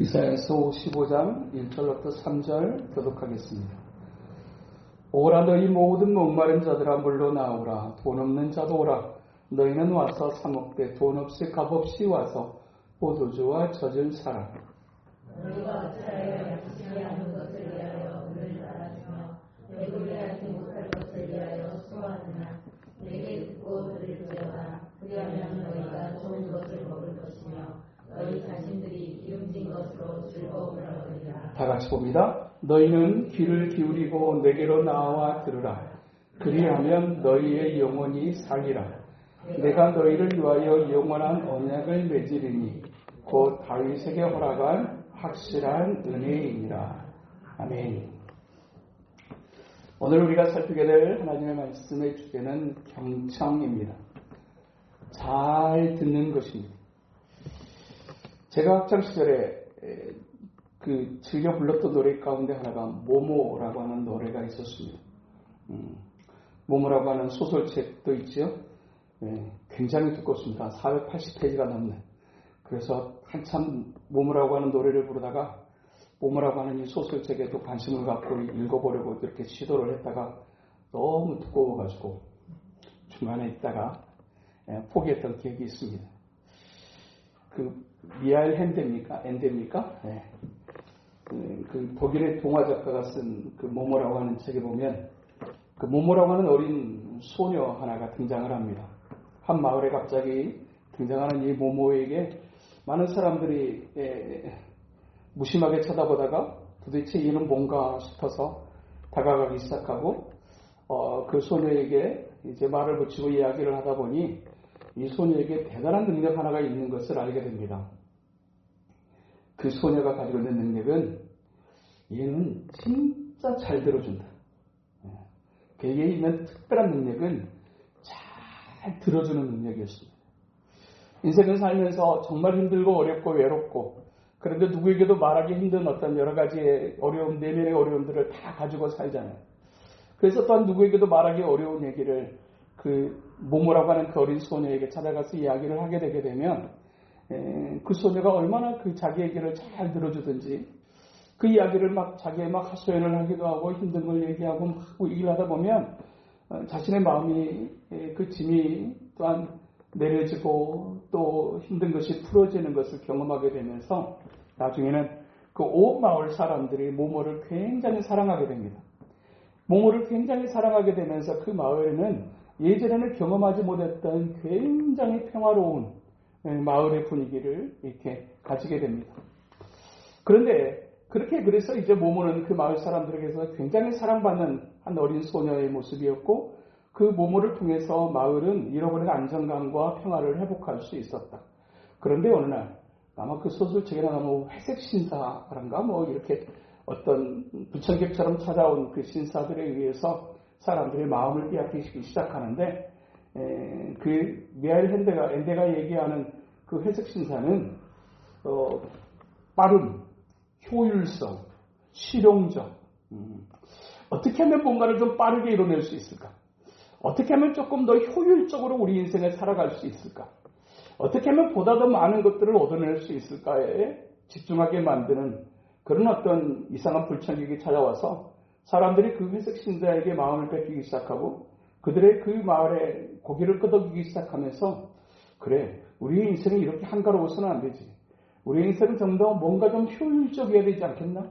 이사야서 55장 1절부터 3절 교독하겠습니다. 오라 너희 모든 목마른 자들아 물러 나오라. 돈 없는 자도 오라. 너희는 와서 사 먹되 돈 없이 값없이 와서 포도주와 젖을 사라. 너희가 어찌하여 약속하지 않은 것을 위하여 오늘 바라시며 배불리하지 못할 것을 위하여 수고하느냐. 내게 듣고 들을지어다. 그리하면 너희가 좋은 것을 먹을 것이며 너희 자신들이 기름진 것으로 즐거움을 얻으리라. 다 같이 봅니다. 너희는 귀를 기울이고 내게로 나와 들으라. 그리하면 너희의 영혼이 살리라. 내가 너희를 위하여 영원한 언약을 맺으리니 곧 다윗에게 허락한 확실한 은혜이니라. 아멘. 오늘 우리가 살피게 될 하나님의 말씀의 주제는 경청입니다. 잘 듣는 것입니다. 제가 학창시절에 즐겨 불렀던 노래 가운데 하나가 모모라고 하는 노래가 있었습니다. 모모라고 하는 소설책도 있죠. 굉장히 두껍습니다. 480페이지가 넘는. 그래서 한참 모모라고 하는 노래를 부르다가 모모라고 하는 이 소설책에도 관심을 갖고 읽어보려고 이렇게 시도를 했다가 너무 두꺼워가지고 중간에 있다가 포기했던 기억이 있습니다. 미하엘 엔데입니까? 네. 독일의 동화 작가가 쓴 모모라고 하는 책에 보면 모모라고 하는 어린 소녀 하나가 등장을 합니다. 한 마을에 갑자기 등장하는 이 모모에게 많은 사람들이 무심하게 쳐다보다가 도대체 얘는 뭔가 싶어서 다가가기 시작하고 그 소녀에게 이제 말을 붙이고 이야기를 하다 보니 이 소녀에게 대단한 능력 하나가 있는 것을 알게 됩니다. 그 소녀가 가지고 있는 능력은 얘는 진짜 잘 들어준다. 그에게 있는 특별한 능력은 잘 들어주는 능력이었습니다. 인생을 살면서 정말 힘들고 어렵고 외롭고 그런데 누구에게도 말하기 힘든 어떤 여러 가지의 어려움, 내면의 어려움들을 다 가지고 살잖아요. 그래서 또한 누구에게도 말하기 어려운 얘기를 모모라고 하는 그 어린 소녀에게 찾아가서 이야기를 하게 되게 되면 그 소녀가 얼마나 자기 얘기를 잘 들어주든지 그 이야기를 자기의 하소연을 하기도 하고 힘든 걸 얘기하고 얘기를 하다 보면 자신의 마음이 그 짐이 또한 내려지고 또 힘든 것이 풀어지는 것을 경험하게 되면서 나중에는 그 온 마을 사람들이 모모를 굉장히 사랑하게 됩니다. 모모를 굉장히 사랑하게 되면서 그 마을에는 예전에는 경험하지 못했던 굉장히 평화로운 마을의 분위기를 이렇게 가지게 됩니다. 그런데 그래서 이제 모모는 그 마을 사람들에게서 굉장히 사랑받는 한 어린 소녀의 모습이었고 그 모모를 통해서 마을은 잃어버린 안정감과 평화를 회복할 수 있었다. 그런데 어느 날 아마 그 소설책에나 회색 신사란가 이렇게 어떤 부천객처럼 찾아온 그 신사들에 의해서 사람들의 마음을 빼앗기기 시작하는데 그 미하엘 엔데가 얘기하는 그 회색 신사는 빠름, 효율성, 실용적 어떻게 하면 뭔가를 좀 빠르게 이뤄낼 수 있을까? 어떻게 하면 조금 더 효율적으로 우리 인생을 살아갈 수 있을까? 어떻게 하면 보다 더 많은 것들을 얻어낼 수 있을까에 집중하게 만드는 그런 어떤 이상한 불청객이 찾아와서 사람들이 그 회색 신자에게 마음을 뺏기기 시작하고 그들의 그 마을에 고개를 끄덕이기 시작하면서 그래, 우리의 인생이 이렇게 한가로워서는 안 되지. 우리의 인생은 좀 더 뭔가 좀 효율적이어야 되지 않겠나?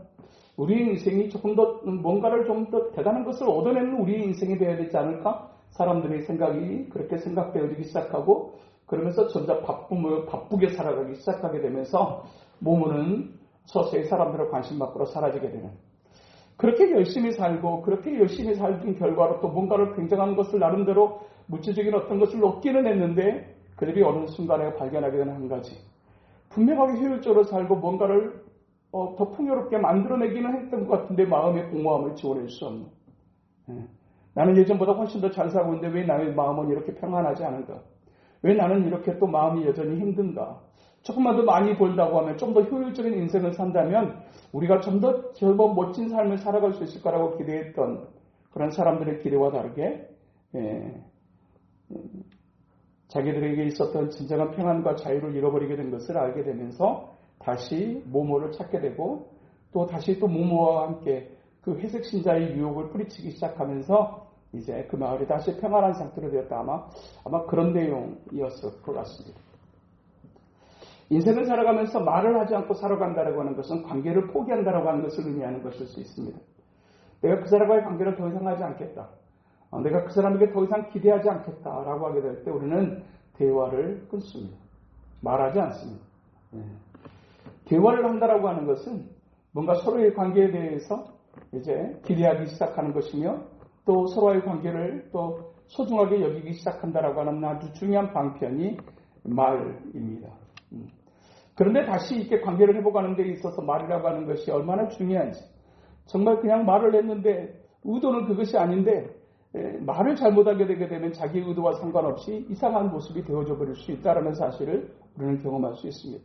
우리의 인생이 조금 더 뭔가를 좀 더 대단한 것을 얻어내는 우리의 인생이 되어야 되지 않을까? 사람들의 생각이 그렇게 생각되어지기 시작하고 그러면서 점점 바쁘게 살아가기 시작하게 되면서 모모는 서서히 사람들의 관심 밖으로 사라지게 되는 그렇게 열심히 살고 그렇게 열심히 살던 결과로 또 뭔가를 굉장한 것을 나름대로 물질적인 어떤 것을 얻기는 했는데 그들이 어느 순간에 발견하게 되는 한 가지 분명하게 효율적으로 살고 뭔가를 더 풍요롭게 만들어내기는 했던 것 같은데 마음의 공허함을 지워낼 수 없는 나는 예전보다 훨씬 더 잘 살고 있는데 왜 나의 마음은 이렇게 평안하지 않은가? 왜 나는 이렇게 또 마음이 여전히 힘든가? 조금만 더 많이 벌다고 하면 좀 더 효율적인 인생을 산다면 우리가 좀 더 멋진 삶을 살아갈 수 있을 거라고 기대했던 그런 사람들의 기대와 다르게 자기들에게 있었던 진정한 평안과 자유를 잃어버리게 된 것을 알게 되면서 다시 모모를 찾게 되고 또 다시 또 모모와 함께 그 회색 신자의 유혹을 뿌리치기 시작하면서 이제 그 마을이 다시 평안한 상태로 되었다. 아마 그런 내용이었을 것 같습니다. 인생을 살아가면서 말을 하지 않고 살아간다고 하는 것은 관계를 포기한다고 하는 것을 의미하는 것일 수 있습니다. 내가 그 사람과의 관계를 더 이상 하지 않겠다. 내가 그 사람에게 더 이상 기대하지 않겠다라고 하게 될 때 우리는 대화를 끊습니다. 말하지 않습니다. 대화를 한다라고 하는 것은 뭔가 서로의 관계에 대해서 이제 기대하기 시작하는 것이며 또 서로의 관계를 또 소중하게 여기기 시작한다라고 하는 아주 중요한 방편이 말입니다. 그런데 다시 이렇게 관계를 회복하는 데 있어서 말이라고 하는 것이 얼마나 중요한지, 정말 그냥 말을 했는데 의도는 그것이 아닌데 말을 잘못하게 되게 되면 자기 의도와 상관없이 이상한 모습이 되어져 버릴 수 있다는 사실을 우리는 경험할 수 있습니다.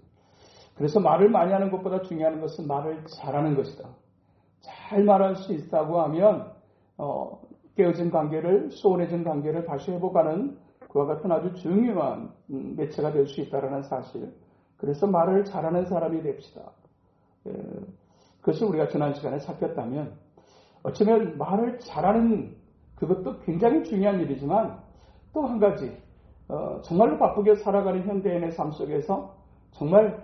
그래서 말을 많이 하는 것보다 중요한 것은 말을 잘하는 것이다. 잘 말할 수 있다고 하면 깨어진 관계를, 소원해진 관계를 다시 회복하는 그와 같은 아주 중요한 매체가 될 수 있다는 사실. 그래서 말을 잘하는 사람이 됩시다. 그것을 우리가 지난 시간에 살폈다면 어쩌면 말을 잘하는 그것도 굉장히 중요한 일이지만 또 한 가지 정말로 바쁘게 살아가는 현대인의 삶 속에서 정말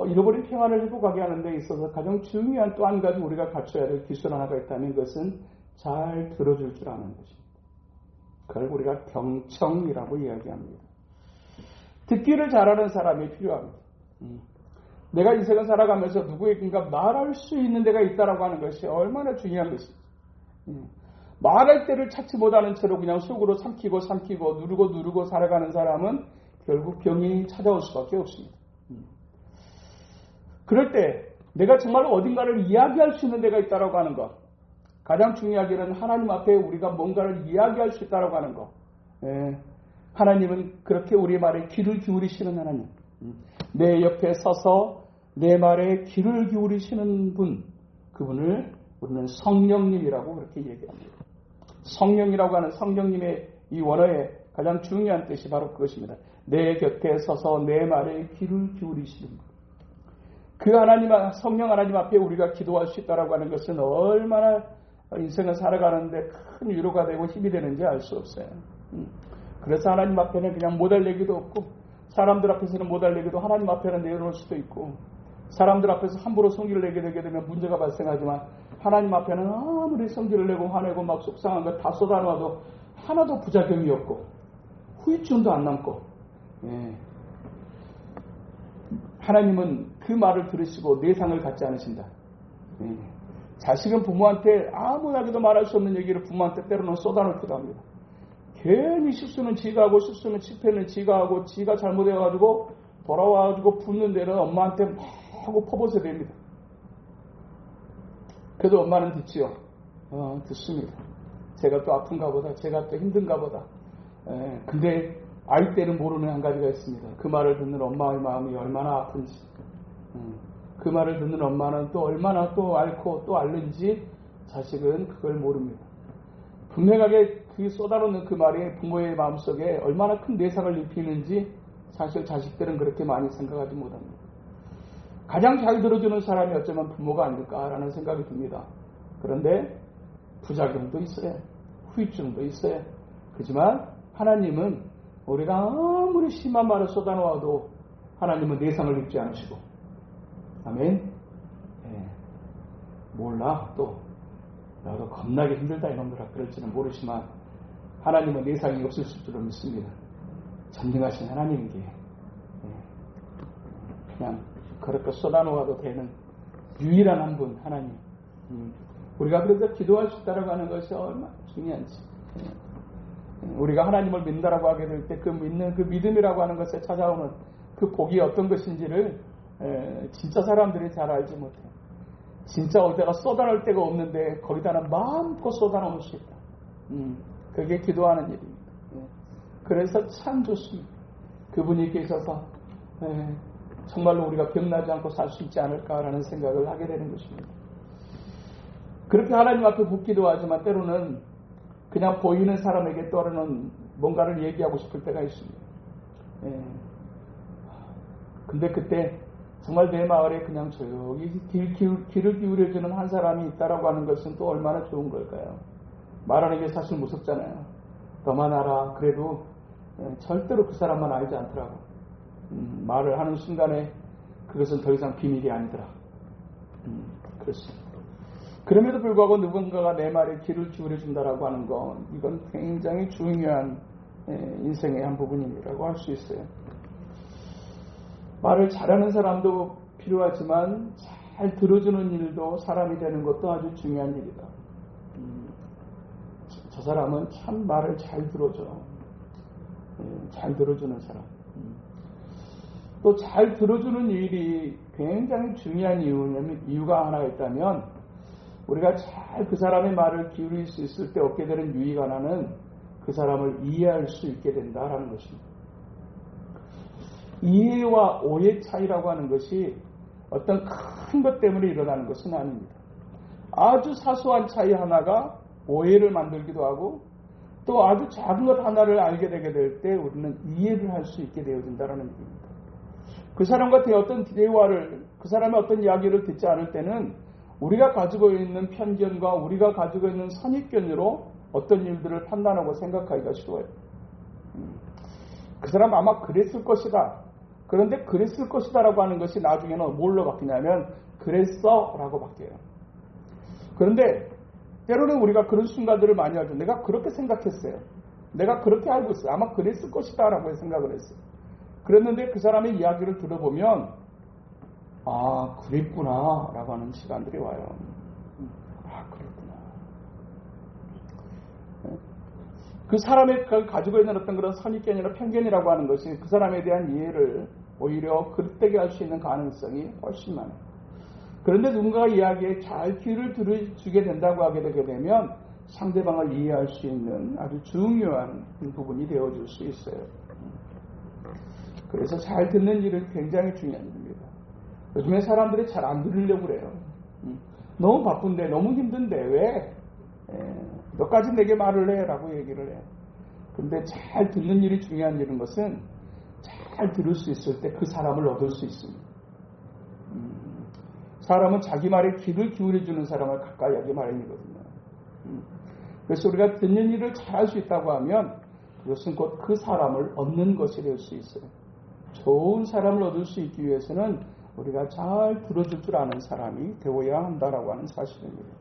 잃어버린 평안을 회복하게 하는 데 있어서 가장 중요한 또 한 가지 우리가 갖춰야 될 기술 하나가 있다면 그것은 잘 들어줄 줄 아는 것입니다. 그걸 우리가 경청이라고 이야기합니다. 듣기를 잘하는 사람이 필요합니다. 내가 인생을 살아가면서 누구에게인가 말할 수 있는 데가 있다라고 하는 것이 얼마나 중요한 것인지. 말할 때를 찾지 못하는 채로 그냥 속으로 삼키고 누르고 살아가는 사람은 결국 병이 찾아올 수밖에 없습니다. 그럴 때 내가 정말로 어딘가를 이야기할 수 있는 데가 있다라고 하는 것. 가장 중요하게는 하나님 앞에 우리가 뭔가를 이야기할 수 있다라고 하는 것. 하나님은 그렇게 우리의 말에 귀를 기울이시는 하나님. 내 옆에 서서 내 말에 귀를 기울이시는 분. 그분을 우리는 성령님이라고 그렇게 얘기합니다. 성령이라고 하는 성령님의 이 원어의 가장 중요한 뜻이 바로 그것입니다. 내 곁에 서서 내 말에 귀를 기울이시는 분. 그 하나님, 성령 하나님 앞에 우리가 기도할 수 있다라고 하는 것은 얼마나 인생을 살아가는데 큰 위로가 되고 힘이 되는지 알 수 없어요. 그래서 하나님 앞에는 그냥 못할 얘기도 없고 사람들 앞에서는 못할 얘기도 하나님 앞에는 내려놓을 수도 있고 사람들 앞에서 함부로 성질을 내게 되게 되면 문제가 발생하지만 하나님 앞에는 아무리 성질을 내고 화내고 막 속상한 거 다 쏟아놓아도 하나도 부작용이 없고 후유증도 안 남고 하나님은 그 말을 들으시고 내상을 갖지 않으신다. 자식은 부모한테 아무나게도 말할 수 없는 얘기를 부모한테 때로는 쏟아놓기도 합니다. 괜히 실수는 지가 하고 실수는 실패는 지가 하고 지가 잘못해가지고 돌아와가지고 붙는 데는 엄마한테 막 하고 퍼붓어야 됩니다. 그래도 엄마는 듣지요. 듣습니다. 제가 또 아픈가 보다. 제가 또 힘든가 보다. 근데 아이 때는 모르는 한 가지가 있습니다. 그 말을 듣는 엄마의 마음이 얼마나 아픈지. 그 말을 듣는 엄마는 또 얼마나 또 앓고 또 앓는지 자식은 그걸 모릅니다. 분명하게 그 쏟아놓는 그 말이 부모의 마음속에 얼마나 큰 내상을 입히는지 사실 자식들은 그렇게 많이 생각하지 못합니다. 가장 잘 들어주는 사람이 어쩌면 부모가 아닐까라는 생각이 듭니다. 그런데 부작용도 있어요. 후유증도 있어요. 그렇지만 하나님은 우리가 아무리 심한 말을 쏟아놓아도 하나님은 내상을 입지 않으시고 아멘. 몰라 또 나도 겁나게 힘들다 이놈들아 그럴지는 모르지만 하나님은 내상이 없을 줄은 믿습니다. 전능하신 하나님께 그냥 그렇게 쏟아놓아도 되는 유일한 한 분 하나님. 우리가 그래서 기도할 수 있다고 하는 것이 얼마나 중요한지. 우리가 하나님을 믿는다라고 하게 될 때 그 믿는 그 믿음이라고 하는 것에 찾아오는 그 복이 어떤 것인지를 진짜 사람들이 잘 알지 못해요. 진짜 어디다가 쏟아놓을 데가 없는데 거기다는 마음껏 쏟아놓을 수 있다. 그게 기도하는 일입니다. 그래서 참 좋습니다. 그분이 계셔서 정말로 우리가 병나지 않고 살 수 있지 않을까라는 생각을 하게 되는 것입니다. 그렇게 하나님 앞에 묻기도 하지만 때로는 그냥 보이는 사람에게 또는 뭔가를 얘기하고 싶을 때가 있습니다. 근데 그때 정말 내 마을에 그냥 조용히 귀를 기울여주는 한 사람이 있다라고 하는 것은 또 얼마나 좋은 걸까요? 말하는 게 사실 무섭잖아요. 너만 알아. 그래도 절대로 그 사람만 알지 않더라고. 말을 하는 순간에 그것은 더 이상 비밀이 아니더라. 그렇습니다. 그럼에도 불구하고 누군가가 내 말에 귀를 기울여준다라고 하는 건 이건 굉장히 중요한 인생의 한 부분이라고 할 수 있어요. 말을 잘하는 사람도 필요하지만 잘 들어주는 일도 사람이 되는 것도 아주 중요한 일이다. 저 사람은 참 말을 잘 들어줘. 잘 들어주는 사람. 또 잘 들어주는 일이 굉장히 중요한 이유가 하나 있다면 우리가 잘 그 사람의 말을 기울일 수 있을 때 얻게 되는 유익 하나는 그 사람을 이해할 수 있게 된다라는 것입니다. 이해와 오해 차이라고 하는 것이 어떤 큰 것 때문에 일어나는 것은 아닙니다. 아주 사소한 차이 하나가 오해를 만들기도 하고 또 아주 작은 것 하나를 알게 되게 될 때 우리는 이해를 할 수 있게 되어진다는 얘기입니다. 그 사람과 어떤 대화를, 그 사람의 어떤 이야기를 듣지 않을 때는 우리가 가지고 있는 편견과 우리가 가지고 있는 선입견으로 어떤 일들을 판단하고 생각하기가 쉬워요. 그 사람 아마 그랬을 것이다. 그런데 그랬을 것이다 라고 하는 것이 나중에는 뭘로 바뀌냐면 그랬어 라고 바뀌어요. 그런데 때로는 우리가 그런 순간들을 많이 하죠. 내가 그렇게 생각했어요. 내가 그렇게 알고 있어요. 아마 그랬을 것이다 라고 생각을 했어요. 그랬는데 그 사람의 이야기를 들어보면 아 그랬구나 라고 하는 시간들이 와요. 아 그랬구나. 그 사람의 가지고 있는 어떤 그런 선입견이나 편견이라고 하는 것이 그 사람에 대한 이해를 오히려 그릇되게 할 수 있는 가능성이 훨씬 많아요. 그런데 누군가가 이야기에 잘 귀를 들어주게 된다고 하게 되게 되면 상대방을 이해할 수 있는 아주 중요한 부분이 되어줄 수 있어요. 그래서 잘 듣는 일은 굉장히 중요한 일입니다. 요즘에 사람들이 잘 안 들으려고 그래요. 너무 바쁜데 너무 힘든데 왜? 너까지 내게 말을 해 라고 얘기를 해요. 근데 잘 듣는 일이 중요한 일인 것은 잘 들을 수 있을 때 그 사람을 얻을 수 있습니다. 사람은 자기 말에 귀를 기울여주는 사람을 가까이 하기 마련이거든요. 그래서 우리가 듣는 일을 잘 할 수 있다고 하면 그것은 곧 그 사람을 얻는 것이 될 수 있어요. 좋은 사람을 얻을 수 있기 위해서는 우리가 잘 들어줄 줄 아는 사람이 되어야 한다라고 하는 사실입니다.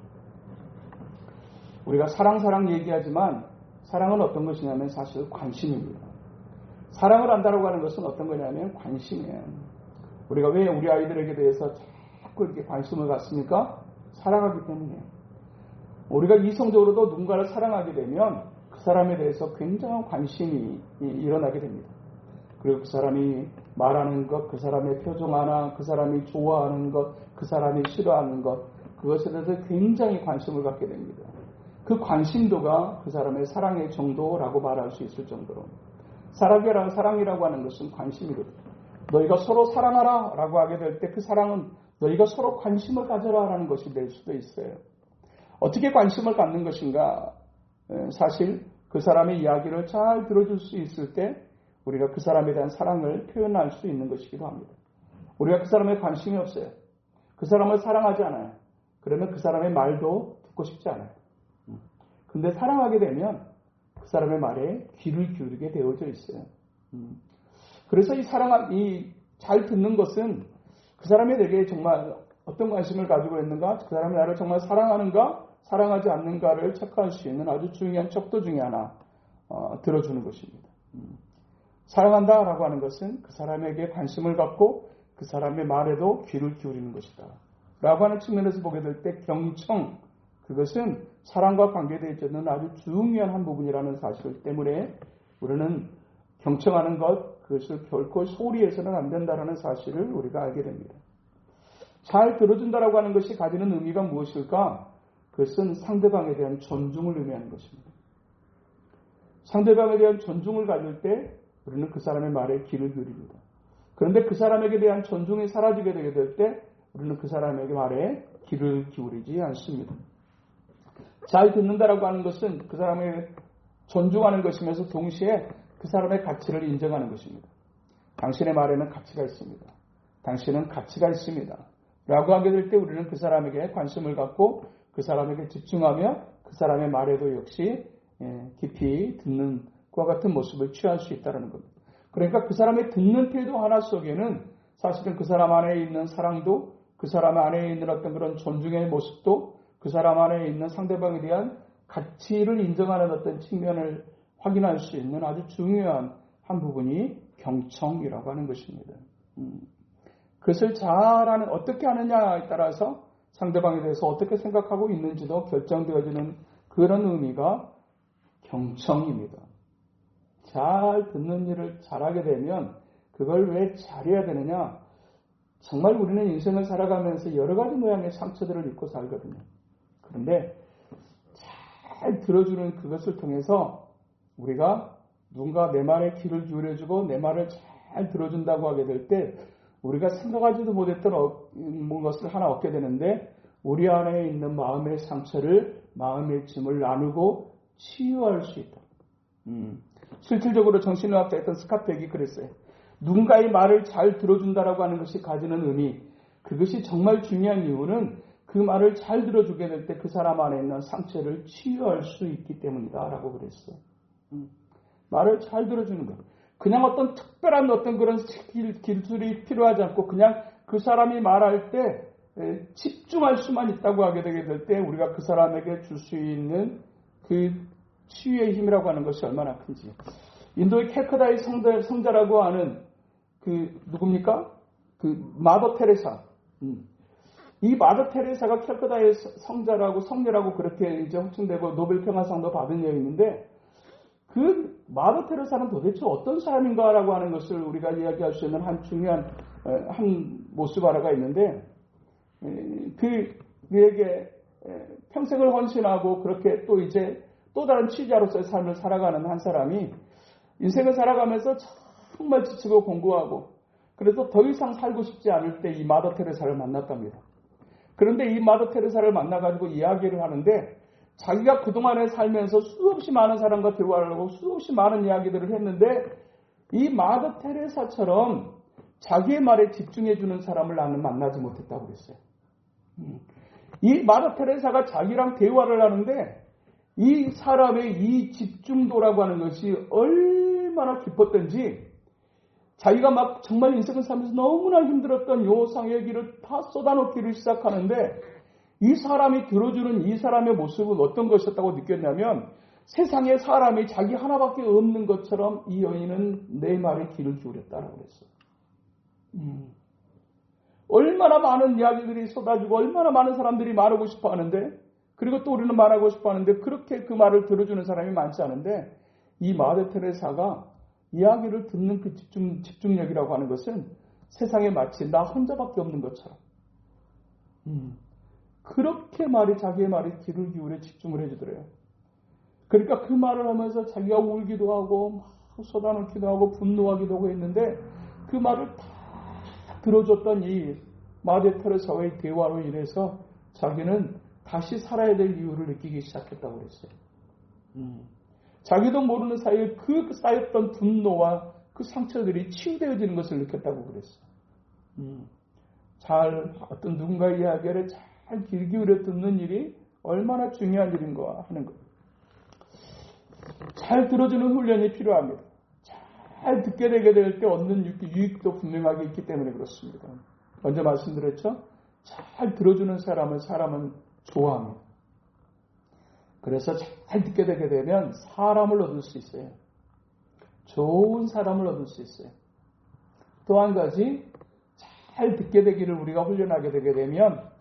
우리가 사랑 얘기하지만 사랑은 어떤 것이냐면 사실 관심입니다. 사랑을 한다라고 하는 것은 어떤 거냐면 관심이에요. 우리가 왜 우리 아이들에게 대해서 자꾸 이렇게 관심을 갖습니까? 사랑하기 때문에. 우리가 이성적으로도 누군가를 사랑하게 되면 그 사람에 대해서 굉장한 관심이 일어나게 됩니다. 그리고 그 사람이 말하는 것, 그 사람의 표정 하나, 그 사람이 좋아하는 것, 그 사람이 싫어하는 것, 그것에 대해서 굉장히 관심을 갖게 됩니다. 그 관심도가 그 사람의 사랑의 정도라고 말할 수 있을 정도로 사랑이라고 하는 것은 관심이거든요. 너희가 서로 사랑하라 라고 하게 될 때 그 사랑은 너희가 서로 관심을 가져라 라는 것이 될 수도 있어요. 어떻게 관심을 갖는 것인가? 사실 그 사람의 이야기를 잘 들어줄 수 있을 때 우리가 그 사람에 대한 사랑을 표현할 수 있는 것이기도 합니다. 우리가 그 사람에 관심이 없어요. 그 사람을 사랑하지 않아요. 그러면 그 사람의 말도 듣고 싶지 않아요. 근데 사랑하게 되면 그 사람의 말에 귀를 기울이게 되어져 있어요. 그래서 이 잘 듣는 것은 그 사람이 내게 정말 어떤 관심을 가지고 있는가, 그 사람이 나를 정말 사랑하는가, 사랑하지 않는가를 체크할 수 있는 아주 중요한 척도 중에 하나 들어주는 것입니다. 사랑한다라고 하는 것은 그 사람에게 관심을 갖고 그 사람의 말에도 귀를 기울이는 것이다. 라고 하는 측면에서 보게 될 때 경청, 그것은 사랑과 관계되어 있는 아주 중요한 한 부분이라는 사실 때문에 우리는 경청하는 것, 그것을 결코 소홀히 해서는 안 된다는 사실을 우리가 알게 됩니다. 잘 들어준다라고 하는 것이 가지는 의미가 무엇일까? 그것은 상대방에 대한 존중을 의미하는 것입니다. 상대방에 대한 존중을 가질 때 우리는 그 사람의 말에 귀를 기울입니다. 그런데 그 사람에게 대한 존중이 사라지게 되게 될 때 우리는 그 사람에게 말에 귀를 기울이지 않습니다. 잘 듣는다라고 하는 것은 그 사람을 존중하는 것이면서 동시에 그 사람의 가치를 인정하는 것입니다. 당신의 말에는 가치가 있습니다. 당신은 가치가 있습니다. 라고 하게 될 때 우리는 그 사람에게 관심을 갖고 그 사람에게 집중하며 그 사람의 말에도 역시 깊이 듣는 그와 같은 모습을 취할 수 있다는 겁니다. 그러니까 그 사람의 듣는 태도 하나 속에는 사실은 그 사람 안에 있는 사랑도, 그 사람 안에 있는 어떤 그런 존중의 모습도, 그 사람 안에 있는 상대방에 대한 가치를 인정하는 어떤 측면을 확인할 수 있는 아주 중요한 한 부분이 경청이라고 하는 것입니다. 그것을 잘하는, 어떻게 하느냐에 따라서 상대방에 대해서 어떻게 생각하고 있는지도 결정되어지는 그런 의미가 경청입니다. 잘 듣는 일을 잘하게 되면 그걸 왜 잘해야 되느냐? 정말 우리는 인생을 살아가면서 여러 가지 모양의 상처들을 입고 살거든요. 그런데 잘 들어주는 그것을 통해서 우리가 누군가 내 말에 귀를 기울여주고 내 말을 잘 들어준다고 하게 될 때 우리가 생각하지도 못했던 것을 하나 얻게 되는데 우리 안에 있는 마음의 상처를, 마음의 짐을 나누고 치유할 수 있다. 실질적으로 정신의학자 했던 스카펙이 그랬어요. 누군가의 말을 잘 들어준다라고 하는 것이 가지는 의미, 그것이 정말 중요한 이유는 그 말을 잘 들어주게 될 때 그 사람 안에 있는 상처를 치유할 수 있기 때문이다 라고 그랬어요. 말을 잘 들어주는 것. 그냥 어떤 특별한 어떤 그런 기술이 필요하지 않고 그냥 그 사람이 말할 때 집중할 수만 있다고 하게 되게 될 때 우리가 그 사람에게 줄 수 있는 그 치유의 힘이라고 하는 것이 얼마나 큰지. 인도의 캘커다의 성자라고 하는 그 누굽니까? 그 마더 테레사. 이 마더 테레사가 캘커다의 성녀라고 그렇게 이제 호칭되고 노벨 평화상도 받은 여인인데 그 마더 테레사는 도대체 어떤 사람인가라고 하는 것을 우리가 이야기할 수 있는 한 중요한 한 모습 하나가 있는데 그에게 평생을 헌신하고 그렇게 또 이제 또 다른 취자로서의 삶을 살아가는 한 사람이 인생을 살아가면서 정말 지치고 공고하고 그래서 더 이상 살고 싶지 않을 때 이 마더 테레사를 만났답니다. 그런데 이 마더 테레사를 만나가지고 이야기를 하는데 자기가 그동안에 살면서 수없이 많은 사람과 대화를 하고 수없이 많은 이야기들을 했는데 이 마더 테레사처럼 자기의 말에 집중해주는 사람을 나는 만나지 못했다고 그랬어요. 이 마더 테레사가 자기랑 대화를 하는데 이 사람의 이 집중도라고 하는 것이 얼마나 깊었던지 자기가 막 정말 인생을 살면서 너무나 힘들었던 요상의 길을 다 쏟아놓기를 시작하는데 이 사람이 들어주는 이 사람의 모습은 어떤 것이었다고 느꼈냐면 세상에 사람이 자기 하나밖에 없는 것처럼 이 여인은 내 말에 귀를 기울였다라고 그랬어요. 얼마나 많은 이야기들이 쏟아지고 얼마나 많은 사람들이 말하고 싶어 하는데 그리고 또 우리는 말하고 싶어 하는데 그렇게 그 말을 들어주는 사람이 많지 않은데 이 마더 테레사가 이야기를 듣는 그 집중력이라고 하는 것은 세상에 마치 나 혼자밖에 없는 것처럼 그렇게 자기의 말에 귀를 기울여 집중을 해주더래요. 그러니까 그 말을 하면서 자기가 울기도 하고 막 쏟아놓기도 하고 분노하기도 하고 했는데 그 말을 다 들어줬던 이 마더 테레사와의 대화로 인해서 자기는 다시 살아야 될 이유를 느끼기 시작했다고 그랬어요. 자기도 모르는 사이에 그 쌓였던 분노와 그 상처들이 치유되어지는 것을 느꼈다고 그랬어요. 어떤 누군가의 이야기를 잘 귀 기울여 듣는 일이 얼마나 중요한 일인가 하는 것. 잘 들어주는 훈련이 필요합니다. 잘 듣게 되게 될 때 얻는 유익도 분명하게 있기 때문에 그렇습니다. 먼저 말씀드렸죠? 잘 들어주는 사람은 좋아합니다. 그래서 잘 듣게 되게 되면 사람을 얻을 수 있어요. 좋은 사람을 얻을 수 있어요. 또 한 가지 잘 듣게 되기를 우리가 훈련하게 되게 되면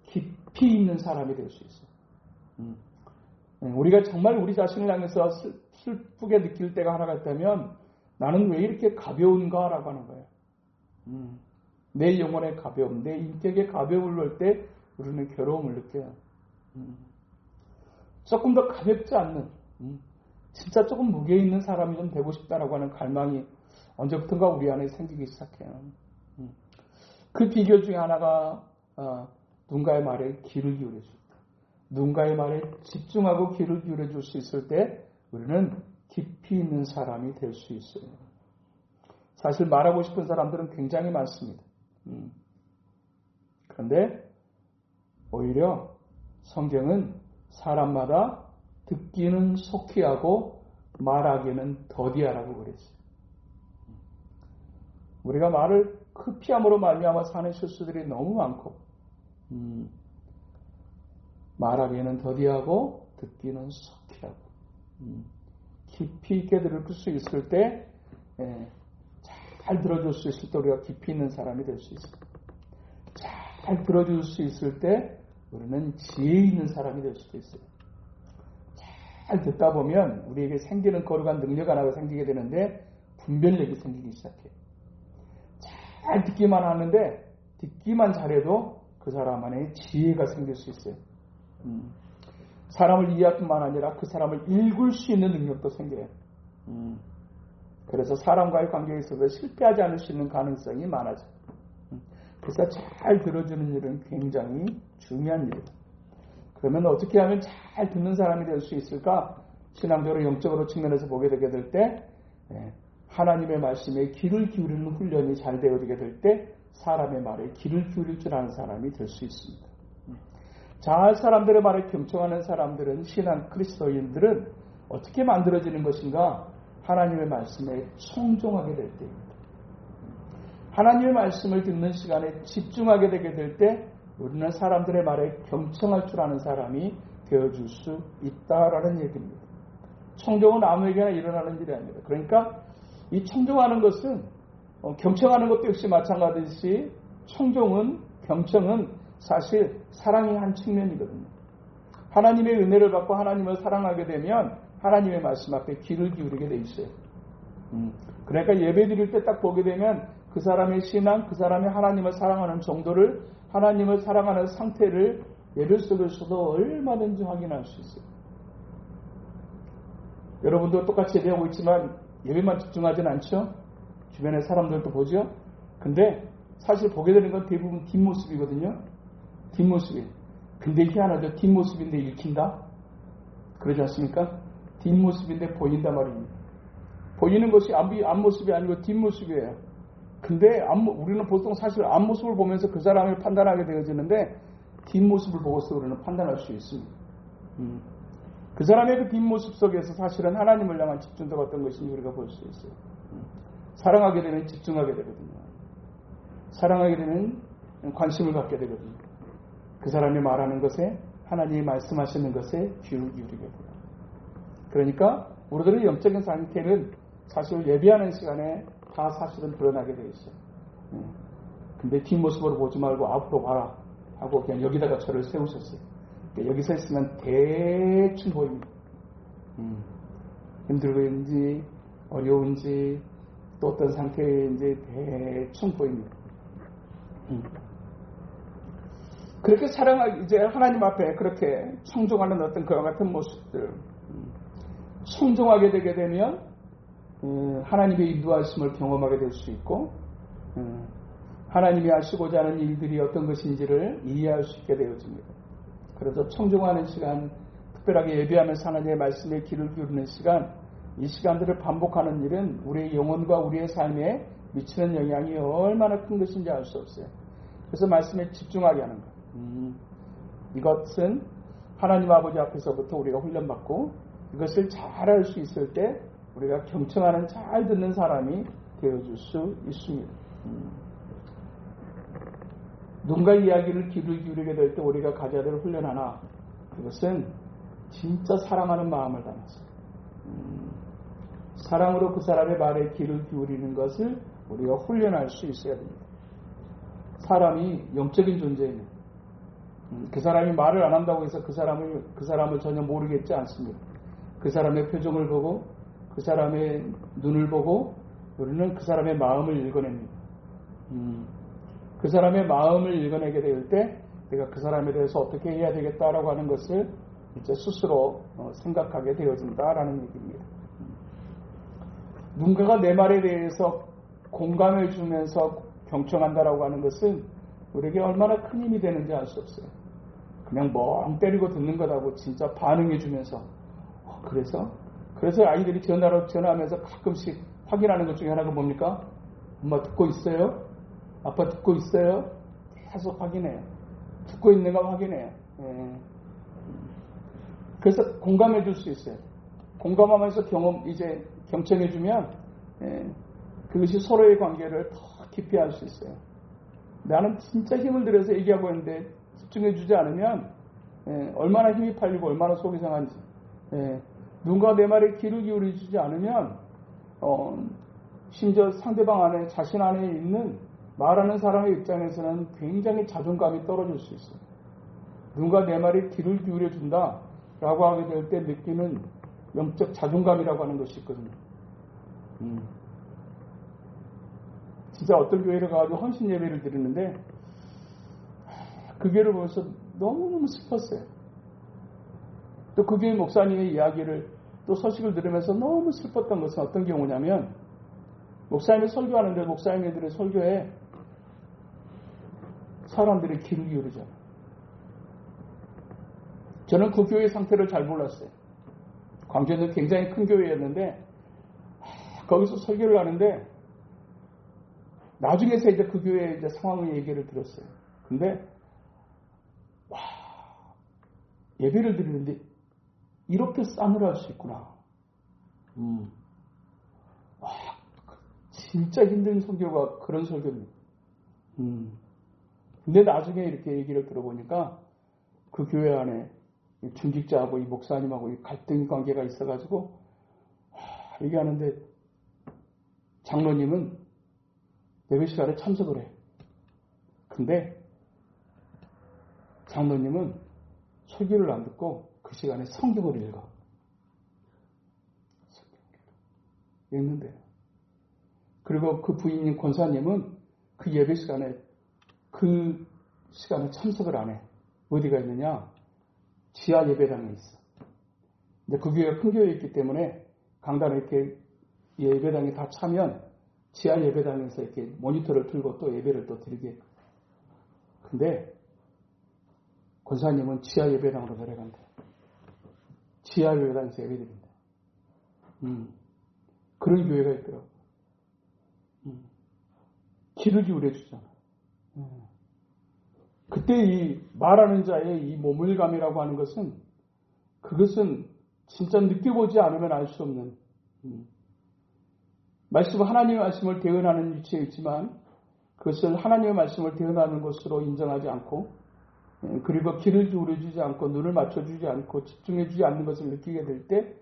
깊이 있는 사람이 될 수 있어요. 우리가 정말 우리 자신을 향해서 슬프게 느낄 때가 하나가 있다면 나는 왜 이렇게 가벼운가 라고 하는 거예요. 내 영혼의 가벼움, 내 인격의 가벼움을 볼 때 우리는 괴로움을 느껴요. 조금 더 가볍지 않는 진짜 조금 무게 있는 사람이 좀 되고 싶다라고 하는 갈망이 언제부턴가 우리 안에 생기기 시작해요. 그 비결 중에 하나가 누군가의 말에 귀를 기울여 줄 때, 누군가의 말에 집중하고 귀를 기울여 줄 수 있을 때 우리는 깊이 있는 사람이 될 수 있어요. 사실 말하고 싶은 사람들은 굉장히 많습니다. 그런데 오히려 성경은 사람마다 듣기는 속히 하고 말하기는 더디하라고 그랬어요. 우리가 말을 급히 함으로 말미암아 사는 실수들이 너무 많고 말하기는 더디하고 듣기는 속히 하고 깊이 있게 들을 수 있을 때 잘 들어줄 수 있을 때 우리가 깊이 있는 사람이 될 수 있어요. 잘 들어줄 수 있을 때 우리는 지혜 있는 사람이 될 수도 있어요. 잘 듣다 보면 우리에게 생기는 거룩한 능력 하나가 생기게 되는데 분별력이 생기기 시작해요. 잘 듣기만 하는데 듣기만 잘해도 그 사람 안에 지혜가 생길 수 있어요. 사람을 이해할 뿐만 아니라 그 사람을 읽을 수 있는 능력도 생겨요. 그래서 사람과의 관계에 있어서 실패하지 않을 수 있는 가능성이 많아져요. 그래서 잘 들어주는 일은 굉장히 중요한 일이에요. 그러면 어떻게 하면 잘 듣는 사람이 될 수 있을까? 신앙적으로 영적으로 측면에서 보게 되게 될 때 하나님의 말씀에 귀를 기울이는 훈련이 잘 되어지게 될 때 사람의 말에 귀를 기울일 줄 아는 사람이 될 수 있습니다. 잘 사람들의 말에 경청하는 사람들은 신앙 그리스도인들은 어떻게 만들어지는 것인가? 하나님의 말씀에 청종하게 될 때입니다. 하나님의 말씀을 듣는 시간에 집중하게 되게 될 때 우리는 사람들의 말에 경청할 줄 아는 사람이 되어줄 수 있다라는 얘기입니다. 청종은 아무에게나 일어나는 일이 아닙니다. 그러니까 이 청종하는 것은 경청하는 것도 역시 마찬가지듯이 경청은 사실 사랑의 한 측면이거든요. 하나님의 은혜를 받고 하나님을 사랑하게 되면 하나님의 말씀 앞에 귀를 기울이게 돼 있어요. 그러니까 예배 드릴 때 딱 보게 되면 그 사람의 신앙, 그 사람의 하나님을 사랑하는 정도를, 하나님을 사랑하는 상태를 예배 속에서도 얼마든지 확인할 수 있어요. 여러분도 똑같이 예배하고 있지만 예배만 집중하진 않죠? 주변의 사람들도 보죠? 근데 사실 보게 되는 건 대부분 뒷모습이거든요. 뒷모습이. 근데 희한하죠. 뒷모습인데 읽힌다? 그러지 않습니까? 뒷모습인데 보인단 말입니다. 보이는 것이 앞모습이 아니고 뒷모습이에요. 근데 우리는 보통 사실 앞모습을 보면서 그 사람을 판단하게 되어지는데 뒷모습을 보고서 우리는 판단할 수 있습니다. 그 사람의 그 뒷모습 속에서 사실은 하나님을 향한 집중도가 어떤 것인지 우리가 볼 수 있어요. 사랑하게 되면 집중하게 되거든요. 사랑하게 되면 관심을 갖게 되거든요. 그 사람이 말하는 것에, 하나님이 말씀하시는 것에 귀를 기울이게 돼요. 그러니까 우리들의 영적인 상태는 사실 예배하는 시간에 다 사실은 드러나게 되어 있어요. 근데 뒷모습으로 보지 말고 앞으로 봐라 하고 그냥 여기다가 저를 세우셨어요. 여기서 있으면 대충 보입니다. 힘들고인지 어려운지 또 어떤 상태인지 대충 보입니다. 그렇게 이제 하나님 앞에 그렇게 청종하는 어떤 그와 같은 모습들, 청종하게 되게 되면 하나님의 인도하심을 경험하게 될 수 있고 하나님이 하시고자 하는 일들이 어떤 것인지를 이해할 수 있게 되어집니다. 그래서 청종하는 시간, 특별하게 예배하면서 하나님의 말씀에 귀를 기울이는 시간, 이 시간들을 반복하는 일은 우리의 영혼과 우리의 삶에 미치는 영향이 얼마나 큰 것인지 알 수 없어요. 그래서 말씀에 집중하게 하는 것. 이것은 하나님 아버지 앞에서부터 우리가 훈련받고 이것을 잘할 수 있을 때 우리가 경청하는 잘 듣는 사람이 되어줄 수 있습니다. 누군가 이야기를 귀를 기울이게 될 때 우리가 가져야 될 훈련 하나, 그것은 진짜 사랑하는 마음을 담아서 사랑으로 그 사람의 말에 귀를 기울이는 것을 우리가 훈련할 수 있어야 됩니다. 사람이 영적인 존재입니다. 그 사람이 말을 안 한다고 해서 그 사람을 전혀 모르겠지 않습니다. 그 사람의 표정을 보고 그 사람의 눈을 보고 우리는 그 사람의 마음을 읽어냅니다. 그 사람의 마음을 읽어내게 될 때 내가 그 사람에 대해서 어떻게 해야 되겠다라고 하는 것을 이제 스스로 생각하게 되어진다라는 얘기입니다. 누군가가 내 말에 대해서 공감해 주면서 경청한다라고 하는 것은 우리에게 얼마나 큰 힘이 되는지 알 수 없어요. 그냥 멍 때리고 듣는 것하고 진짜 반응해 주면서 그래서 아이들이 전화하면서 가끔씩 확인하는 것 중에 하나가 뭡니까? 엄마 듣고 있어요? 아빠 듣고 있어요? 계속 확인해요. 듣고 있는가 확인해요. 예. 그래서 공감해 줄 수 있어요. 공감하면서 이제 경청해 주면 그것이 서로의 관계를 더 깊이 할 수 있어요. 나는 진짜 힘을 들여서 얘기하고 있는데 집중해 주지 않으면 얼마나 힘이 팔리고 얼마나 속이 상한지, 누군가 내 말에 귀를 기울여 주지 않으면 심지어 상대방 안에, 자신 안에 있는 말하는 사람의 입장에서는 굉장히 자존감이 떨어질 수 있어요. 누군가 내 말에 귀를 기울여 준다 라고 하게 될 때 느끼는 영적 자존감이라고 하는 것이 있거든요. 진짜 어떤 교회를 가가지고 헌신 예배를 드리는데 그 교회를 보면서 너무너무 슬펐어요. 또 그 교회 목사님의 이야기를 또 서식을 들으면서 너무 슬펐던 것은 어떤 경우냐면, 목사님이 설교하는데 목사님들의 설교에 사람들이 귀를 기울이잖아요. 저는 그 교회의 상태를 잘 몰랐어요. 광주는 굉장히 큰 교회였는데 거기서 설교를 하는데 나중에서 이제 그 교회의 이제 상황의 얘기를 들었어요. 근데 예배를 드리는데 이렇게 싸늘할 수 있구나. 진짜 힘든 설교가 그런 설교입니다. 근데 나중에 이렇게 얘기를 들어보니까 그 교회 안에 중직자하고 이 목사님하고 이 갈등 관계가 있어가지고 얘기하는데 장로님은 예배 시간에 참석을 해. 근데 장로님은 설교를 안 듣고 그 시간에 성경을 읽어. 읽는데요. 그리고 그 부인인 권사님은 그 예배 시간에 참석을 안 해. 어디가 있느냐? 지하 예배당에 있어. 근데 그 교회가 큰 교회였기 때문에 강단에 이렇게 예배당에 다 차면 지하 예배당에서 이렇게 모니터를 틀고 또 예배를 또 드리게. 근데 권사님은 지하 예배당으로 내려간다. 지하 예배당에서 예배 드린다. 그런 교회가 있더라고. 귀를 기울여 주잖아. 그때 이 말하는 자의 이 모멸감이라고 하는 것은, 그것은 진짜 느껴보지 않으면 알 수 없는, 하나님의 말씀을 대언하는 위치에 있지만 그것을 하나님의 말씀을 대언하는 것으로 인정하지 않고, 그리고 귀를 기울여 주지 않고 눈을 맞춰주지 않고 집중해 주지 않는 것을 느끼게 될 때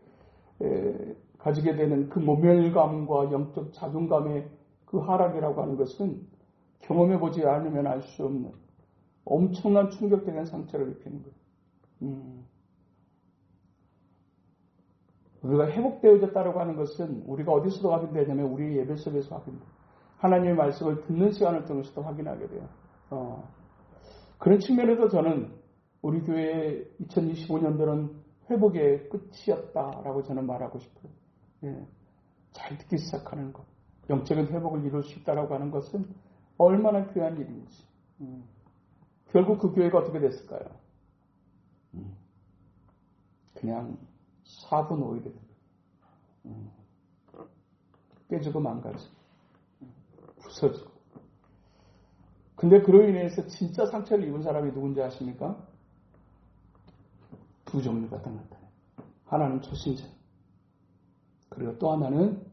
가지게 되는 그 모멸감과 영적 자존감의 그 하락이라고 하는 것은 경험해 보지 않으면 알 수 없는 엄청난 충격적인 상처를 입히는 거예요. 우리가 회복되어졌다고 하는 것은 우리가 어디서도 확인되냐면 우리의 예배 속에서 확인돼요. 하나님의 말씀을 듣는 시간을 통해서도 확인하게 돼요. 그런 측면에서 저는 우리 교회의 2025년도는 회복의 끝이었다라고 저는 말하고 싶어요. 잘 듣기 시작하는 것, 영적인 회복을 이룰 수 있다라고 하는 것은 얼마나 귀한 일인지. 결국 그 교회가 어떻게 됐을까요? 그냥 4분 5일이 돼요. 깨지고 망가지고 부서지고. 근데 그로 인해서 진짜 상처를 입은 사람이 누군지 아십니까? 두 종류가 나타나요. 하나는 초신자, 그리고 또 하나는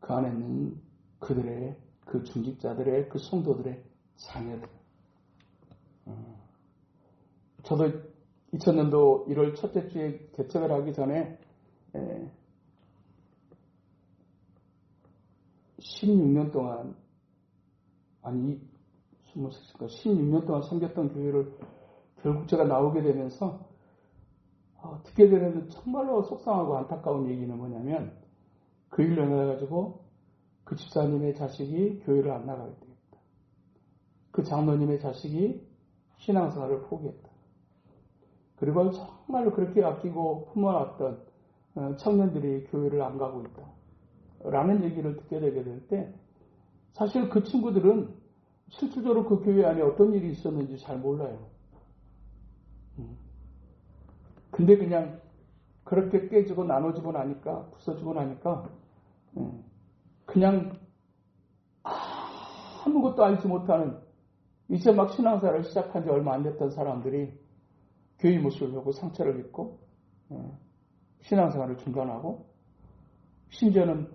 그 안에 있는 그들의, 그 중직자들의, 그 성도들의 자녀들. 저도 2000년도 1월 첫째 주에 개척을 하기 전에 16년 동안, 16년 동안 섬겼던 교회를 결국 제가 나오게 되면서 듣게 되는 정말로 속상하고 안타까운 얘기는 뭐냐면, 그 일로 인해가지고 그 집사님의 자식이 교회를 안 나가게 되었다. 그 장로님의 자식이 신앙생활을 포기했다. 그리고 정말로 그렇게 아끼고 품어놨던 청년들이 교회를 안 가고 있다. 라는 얘기를 듣게 되게 될 때, 사실 그 친구들은 실질적으로 그 교회 안에 어떤 일이 있었는지 잘 몰라요. 근데 그냥 그렇게 깨지고 나눠지고 나니까, 부서지고 나니까 그냥 아무것도 알지 못하는 이제 막 신앙생활을 시작한 지 얼마 안 됐던 사람들이 교회 모습을 보고 상처를 입고 신앙생활을 중단하고 심지어는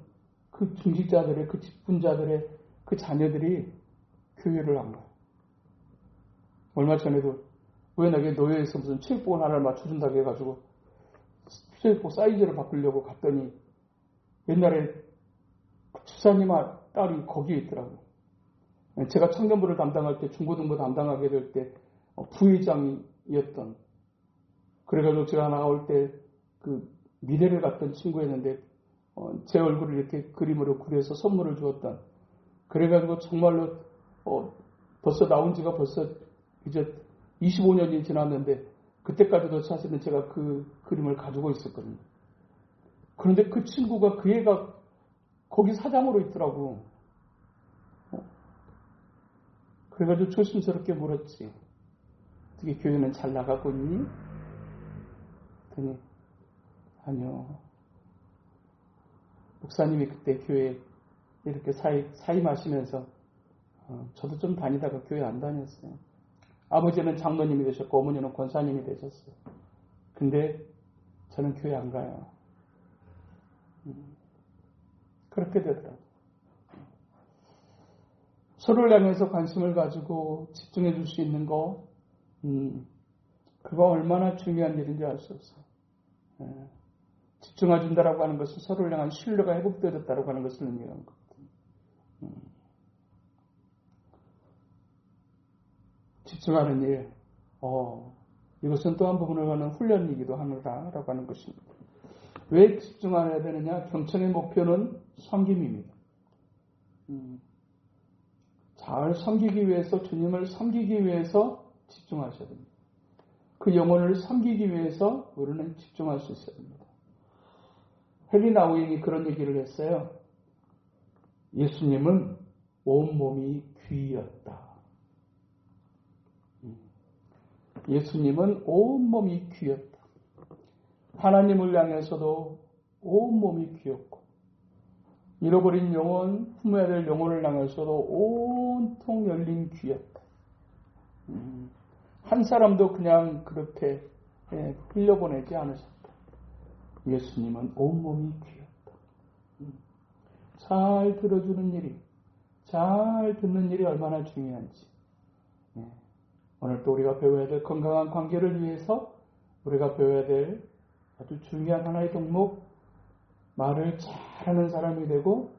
그 중직자들의 그 직분자들의 그 자녀들이 교회를 안 가요. 얼마 전에도 왜 내게 노예에서 무슨 체육복을 하나를 맞춰준다고 해가지고 체육복 사이즈를 바꾸려고 갔더니 옛날에 주사님 딸이 거기에 있더라고요. 제가 청년부를 담당할 때 중고등부 담당하게 될 때 부회장이었던 그래가지고 제가 나올 때 그 미래를 갔던 친구였는데 제 얼굴을 이렇게 그림으로 그려서 선물을 주었던 그래가지고 정말로 벌써 나온 지가 벌써 이제 25년이 지났는데 그때까지도 사실은 제가 그 그림을 가지고 있었거든요. 그런데 그 친구가 그 애가 거기 사장으로 있더라고. 그래가지고 조심스럽게 물었지. 어떻게 교회는 잘 나가고 있니? 그랬더니 아니요. 목사님이 그때 교회 이렇게 사임하시면서 저도 좀 다니다가 교회 안 다녔어요. 아버지는 장로님이 되셨고 어머니는 권사님이 되셨어요. 근데 저는 교회 안 가요. 그렇게 되더라고요. 서로를 향해서 관심을 가지고 집중해 줄 수 있는 거 그거 얼마나 중요한 일인지 알 수 없어요. 집중해 준다라고 하는 것은 서로를 향한 신뢰가 회복되어졌다라고 하는 것을 의미하는 거거든요. 집중하는 일, 이것은 또 한 부분을 하는 훈련이기도 하노라라고 하는 것입니다. 왜 집중해야 되느냐? 경청의 목표는 섬김입니다. 잘 섬기기 위해서 주님을 섬기기 위해서 집중하셔야 됩니다. 그 영혼을 섬기기 위해서 우리는 집중할 수 있어야 됩니다. 헨리 나우잉이 그런 얘기를 했어요. 예수님은 온몸이 귀였다. 예수님은 온몸이 귀였다. 하나님을 향해서도 온몸이 귀엽고 잃어버린 영혼, 품어야 될 영혼을 향해서도 온통 열린 귀였다. 한 사람도 그냥 그렇게 흘려보내지 않으셨다. 예수님은 온몸이 귀엽다. 잘 들어주는 일이, 잘 듣는 일이 얼마나 중요한지. 오늘 또 우리가 배워야 될 건강한 관계를 위해서 우리가 배워야 될 아주 중요한 하나의 덕목, 말을 잘하는 사람이 되고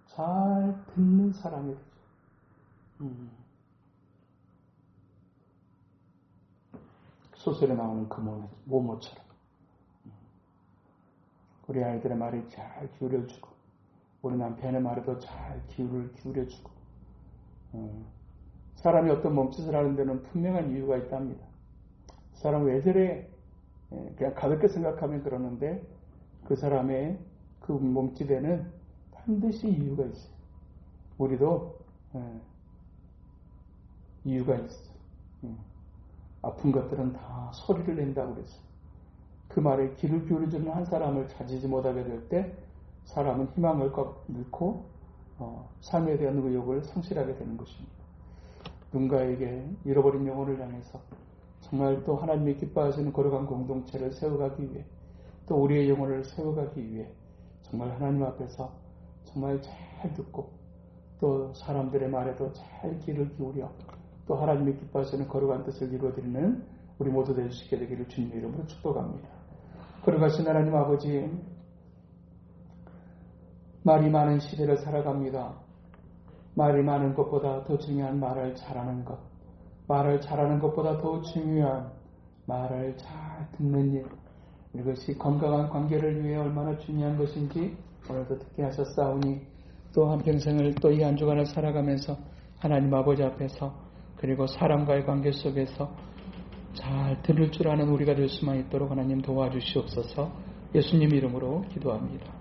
잘 듣는 사람이 되죠. 소설에 나오는 그 모모처럼 우리 아이들의 말에 잘 기울여주고 우리 남편의 말에도 잘 기울여주고 사람이 어떤 몸짓을 하는 데는 분명한 이유가 있답니다. 사람 왜 저래 그냥 가볍게 생각하면 그러는데 그 사람의 그 몸짓에는 반드시 이유가 있어요. 우리도 이유가 있어요. 아픈 것들은 다 소리를 낸다고 그랬어요. 그 말에 귀를 기울여주는 한 사람을 찾지 못하게 될 때 사람은 희망을 잃고 삶에 대한 의욕을 상실하게 되는 것입니다. 누군가에게 잃어버린 영혼을 향해서 정말 또 하나님이 기뻐하시는 거룩한 공동체를 세워가기 위해 또 우리의 영혼을 세워가기 위해 정말 하나님 앞에서 정말 잘 듣고 또 사람들의 말에도 잘 귀를 기울여 또 하나님이 기뻐하시는 거룩한 뜻을 이루어드리는 우리 모두 될 수 있게 되기를 주님의 이름으로 축복합니다. 거룩하신 하나님 아버지, 말이 많은 시대를 살아갑니다. 말이 많은 것보다 더 중요한 말을 잘하는 것, 말을 잘하는 것보다 더 중요한 말을 잘 듣는 일, 이것이 건강한 관계를 위해 얼마나 중요한 것인지 오늘도 듣게 하셨사오니 또 한평생을 또 이 한 주간을 살아가면서 하나님 아버지 앞에서 그리고 사람과의 관계 속에서 잘 들을 줄 아는 우리가 될 수만 있도록 하나님 도와주시옵소서. 예수님 이름으로 기도합니다.